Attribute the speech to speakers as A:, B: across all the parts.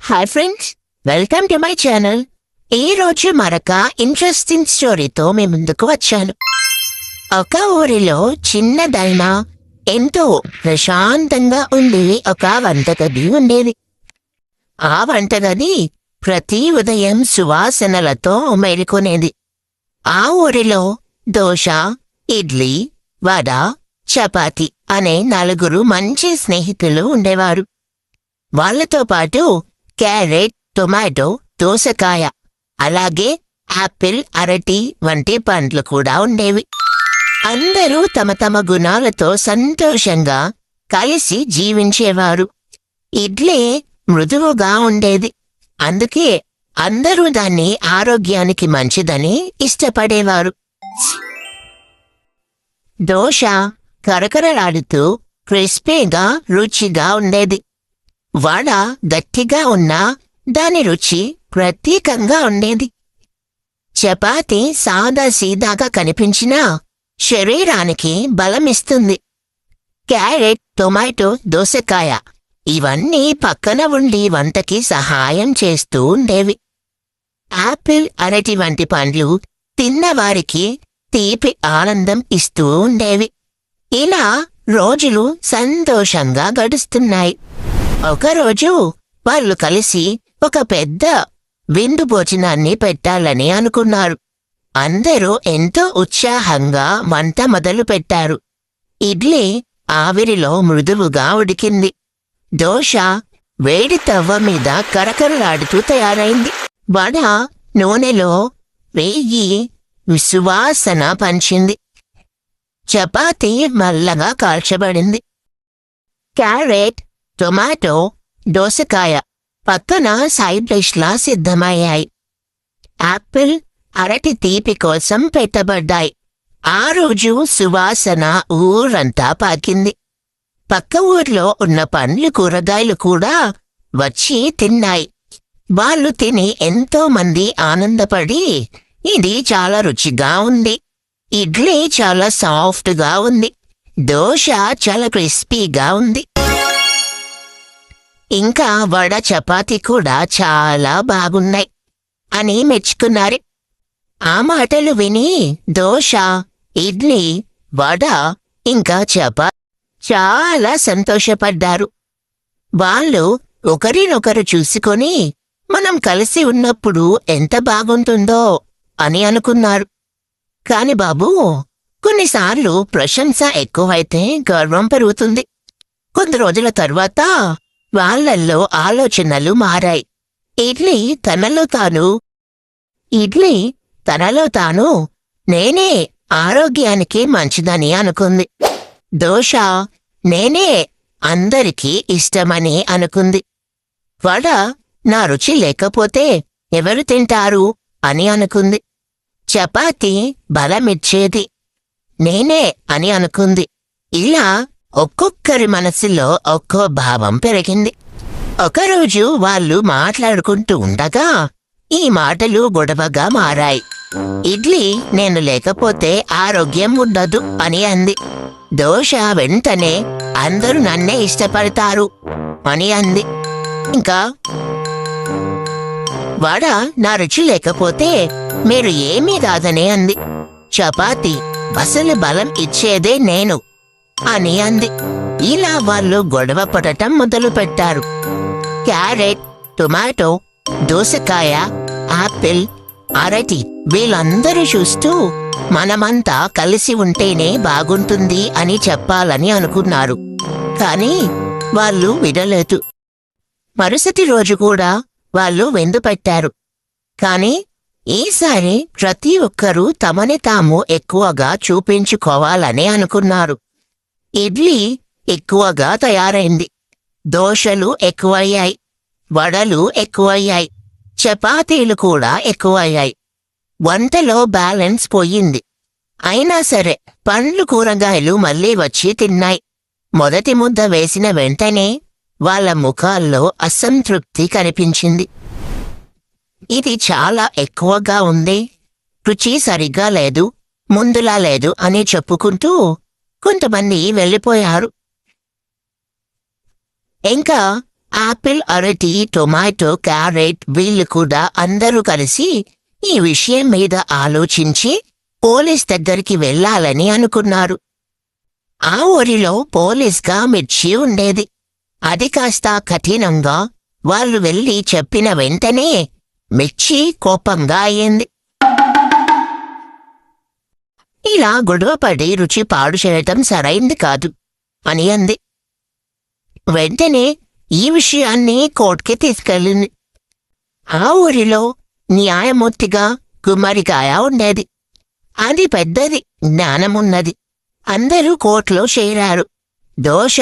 A: Hi friends, welcome to my channel. ఈ రోజు మరొక ఇంట్రెస్టింగ్ స్టోరీతో మీ ముందుకు వచ్చాను. ఒక ఊరిలో చిన్నదైన ఎంతో ప్రశాంతంగా ఉండే ఒక వంటగది ఉండేది. ఆ వంటగది ప్రతి ఉదయం సువాసనలతో మేలుకొనేది. ఆ ఊరిలో దోశ, ఇడ్లీ, వడ, చపాతి అనే 4 మంచి స్నేహితులు ఉండేవారు. వాళ్లతో పాటు క్యారెట్, టొమాటో, దోసకాయ, అలాగే యాపిల్, అరటి వంటి పండ్లు కూడా ఉండేవి. అందరూ తమ తమ గుణాలతో సంతోషంగా కలిసి జీవించేవారు. ఇడ్లీ మృదువుగా ఉండేది, అందుకే అందరూ దాన్ని ఆరోగ్యానికి మంచిదని ఇష్టపడేవారు. దోశ కరకరలాడుతూ క్రిస్పీగా రుచిగా ఉండేది. వడ గట్టిగా ఉన్నా దాని రుచి ప్రత్యేకంగా ఉండేది. చపాతీ సాదాసీదాగా కనిపించినా శరీరానికి బలమిస్తుంది. క్యారెట్, టొమాటో, దోసకాయ ఇవన్నీ పక్కన ఉండి వంటకి సహాయం చేస్తూ ఉండేవి. యాపిల్, అరటి వంటి పండ్లు తిన్నవారికి తీపి ఆనందం ఇస్తూ ఉండేవి. ఇలా రోజులు సంతోషంగా గడుస్తున్నాయి. ఒకరోజు వాళ్ళు కలిసి ఒక పెద్ద విందు భోజనాన్ని పెట్టాలని అనుకున్నారు. అందరూ ఎంతో ఉత్సాహంగా వంట మొదలుపెట్టారు. ఇడ్లీ ఆవిరిలో మృదువుగా ఉడికింది. దోశ వేడి తవ్వ మీద కరకరలాడుతూ తయారైంది. వడ నూనెలో వేగి సువాసన పంచింది. చపాతీ మల్లగా కాల్చబడింది. క్యారెట్, టొమాటో, దోసకాయ పక్కన సైడ్ డిష్లా సిద్ధమయ్యాయి. యాపిల్, అరటి తీపి కోసం పెట్టబడ్డాయి. ఆ రోజు సువాసన ఊరంతా పాకింది. పక్క ఊర్లో ఉన్న పండ్లు, కూరగాయలు కూడా వచ్చి తిన్నాయి. వాళ్ళు తిని ఎంతో మంది ఆనందపడి, ఇది చాలా రుచిగా ఉంది, ఇడ్లీ చాలా సాఫ్ట్గా ఉంది, దోశ చాలా క్రిస్పీగా ఉంది, ఇంకా వడ, చపాతీ కూడా చాలా బాగున్నాయి అని మెచ్చుకున్నారు. ఆ మాటలు విని దోశ, ఇడ్లీ, వడ ఇంకా చపాతీ చాలా సంతోషపడ్డారు. వాళ్ళు ఒకరినొకరు చూసుకొని మనం కలిసి ఉన్నప్పుడు ఎంత బాగుంటుందో అని అనుకున్నారు. కాని బాబూ, కొన్నిసార్లు ప్రశంస ఎక్కువైతే గర్వం పెరుగుతుంది. కొద్ది రోజుల తర్వాత వాళ్ళల్లో ఆలోచనలు మారాయి. ఇడ్లీ తనలో తాను నేనే ఆరోగ్యానికి మంచిదని అనుకుంది. దోశ నేనే అందరికీ ఇష్టమని అనుకుంది. వడ నా రుచి లేకపోతే ఎవరు తింటారు అని అనుకుంది. చపాతీ బలమిచ్చేది నేనే అని అనుకుంది. ఇలా ఒక్కొక్కరి మనసులో ఒక్కో భావం పెరిగింది. ఒకరోజు వాళ్ళు మాట్లాడుకుంటూ ఉండగా ఈ మాటలు గొడవగా మారాయి. ఇడ్లీ నేను లేకపోతే ఆరోగ్యం ఉండదు అని అంది. దోశ వెంటనే అందరూ నన్నే ఇష్టపడతారు అని అంది. ఇంకా వడ నా రుచి లేకపోతే మీరు ఏమీ కాదని అంది. చపాతీ అసలు బలం ఇచ్చేదే నేను అని అంది. ఇలా వాళ్ళు గొడవ పడటం మొదలుపెట్టారు. క్యారెట్, టొమాటో, దోసకాయ, యాపిల్, అరటి వీళ్ళందరూ చూస్తూ మనమంతా కలిసి ఉంటేనే బాగుంటుంది అని చెప్పాలని అనుకున్నారు. కాని వాళ్ళు వినలేదు. మరుసటి రోజు కూడా వాళ్ళు విందు పెట్టారు. కాని ఈసారి ప్రతి ఒక్కరూ తమని తాము ఎక్కువగా చూపించుకోవాలని అనుకున్నారు. ఇడ్లీ ఎక్కువగా తయారైంది. దోశలు ఎక్కువయ్యాయి. వడలు ఎక్కువయ్యాయి. చపాతీలు కూడా ఎక్కువయ్యాయి. వంటలో బ్యాలెన్స్ పోయింది. అయినా సరే పండ్లు, కూరగాయలు మళ్ళీ వచ్చి తిన్నాయి. మొదటి ముద్ద వేసిన వెంటనే వాళ్ళ ముఖాల్లో అసంతృప్తి కనిపించింది. ఇది చాలా ఎక్కువగా ఉంది, రుచి సరిగ్గా లేదు, ముందులా లేదు అని చెప్పుకుంటూ కొంతమంది వెళ్ళిపోయారు. ఇంకా ఆపిల్, అరటి, టొమాటో, క్యారెట్ వీళ్ళు కూడా అందరూ కలిసి ఈ విషయం మీద ఆలోచించి పోలీస్ దగ్గరికి వెళ్ళాలని అనుకున్నారు. ఆ ఊరిలో పోలీస్గా మిర్చి ఉండేది. అది కాస్త కఠినంగా వాళ్ళు వెళ్ళి చెప్పిన వెంటనే మిర్చి కోపంగా అయింది. ఇలా గొడవపడి రుచి పాడు చేయటం సరైంది కాదు అని అంది. వెంటనే ఈ విషయాన్ని కోర్టుకి తీసుకెళ్ళింది. ఆ ఊరిలో న్యాయమూర్తిగా గుమ్మడికాయ ఉండేది. అది పెద్దది, జ్ఞానమున్నది. అందరూ కోర్టులో చేరారు. దోశ,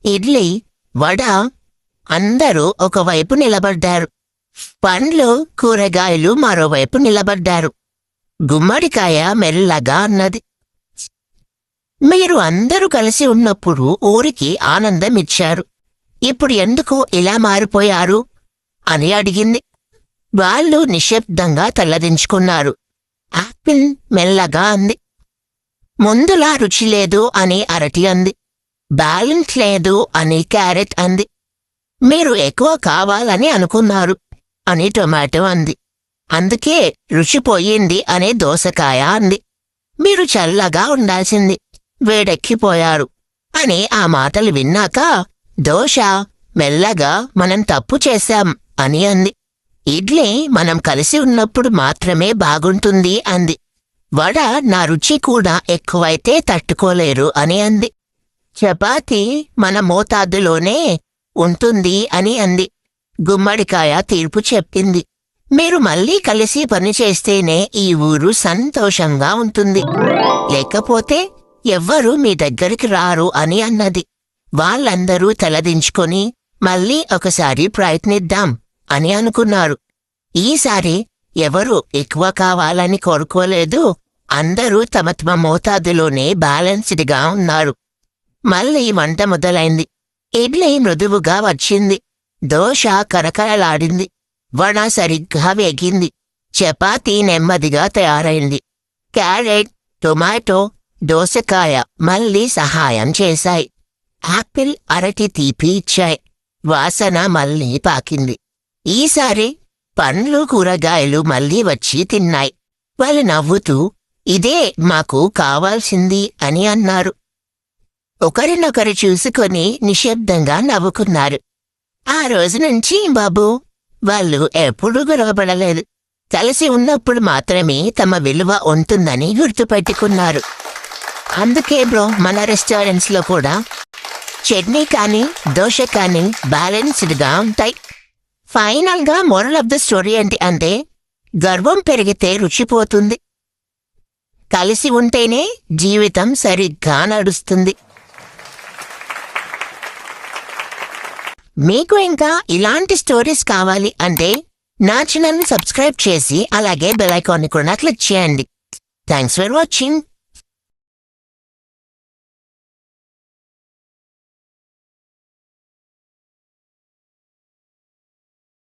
A: ఇడ్లీ, వడ అందరూ ఒకవైపు నిలబడ్డారు. పండ్లు, కూరగాయలు మరోవైపు నిలబడ్డారు. గుమ్మడికాయ మెల్లగా అన్నది, మీరు అందరూ కలిసి ఉన్నప్పుడు ఊరికి ఆనందమిచ్చారు. ఇప్పుడు ఎందుకు ఇలా మారిపోయారు అని అడిగింది. వాళ్ళు నిశ్శబ్దంగా తలదించుకున్నారు. ఆపిల్ మెల్లగా అంది, ముందులా రుచి లేదు అని అరటి అంది. బ్యాలెన్స్ లేదు అని క్యారెట్ అంది. మీరు ఎక్కువ కావాలని అనుకున్నారు అని టొమాటో అంది. అందుకే రుచిపోయింది అనే దోసకాయ అంది. మీరు చల్లగా ఉండాల్సింది, వేడెక్కిపోయారు అని ఆ మాటలు విన్నాక దోశ మెల్లగా మనం తప్పు చేశాం అని అంది. ఇడ్లీ మనం కలిసి ఉన్నప్పుడు మాత్రమే బాగుంటుంది అంది. వడ నా రుచి కూడా ఎక్కువైతే తట్టుకోలేరు అని అంది. చపాతీ మన మోతాదులోనే ఉంటుంది అని అంది. గుమ్మడికాయ తీర్పు చెప్పింది, మీరు మళ్ళీ కలిసి పనిచేస్తేనే ఈ ఊరు సంతోషంగా ఉంటుంది, లేకపోతే ఎవ్వరూ మీ దగ్గరికి రారు అని అన్నది. వాళ్ళందరూ తలదించుకొని మళ్ళీ ఒకసారి ప్రయత్నిద్దాం అని అనుకున్నారు. ఈసారి ఎవరూ ఎక్కువ కావాలని కోరుకోలేదు. అందరూ తమ తమ మోతాదులోనే బ్యాలెన్స్డ్గా ఉన్నారు. మళ్ళీ వంట మొదలైంది. ఇడ్లీ మృదువుగా వచ్చింది. దోశ కరకరలాడింది. వడ సరిగ్గా వేగింది. చపాతీ నెమ్మదిగా తయారైంది. క్యారెట్, టొమాటో, దోసకాయ మళ్ళీ సహాయం చేశాయి. ఆపిల్, అరటి తీపి ఇచ్చాయి. వాసన మళ్ళీ పాకింది. ఈసారి పండ్లు, కూరగాయలు మళ్ళీ వచ్చి తిన్నాయి. వాళ్ళు నవ్వుతూ ఇదే మాకు కావాల్సింది అని అన్నారు. ఒకరినొకరు చూసుకొని నిశ్శబ్దంగా నవ్వుకున్నారు. ఆ రోజు నుంచి బాబూ వాళ్ళు ఎప్పుడూ గొడవపడలేదు. కలిసి ఉన్నప్పుడు మాత్రమే తమ విలువ ఉంటుందని గుర్తుపెట్టుకున్నారు. అందుకే బ్రో మన రెస్టారెంట్స్లో కూడా చట్నీ కానీ దోశ కానీ బ్యాలెన్స్డ్గా ఉంటాయి. ఫైనల్గా మోరల్ ఆఫ్ ద స్టోరీ ఏంటి అంటే, గర్వం పెరిగితే రుచిపోతుంది, కలిసి ఉంటేనే జీవితం సరిగ్గా నడుస్తుంది. మీకు ఇంకా ఇలాంటి స్టోరీస్ కావాలి అంటే నా ఛానల్ని సబ్స్క్రైబ్ చేసి అలాగే బెల్ ఐకాన్ని కూడా క్లిక్ చేయండి. Thanks for watching.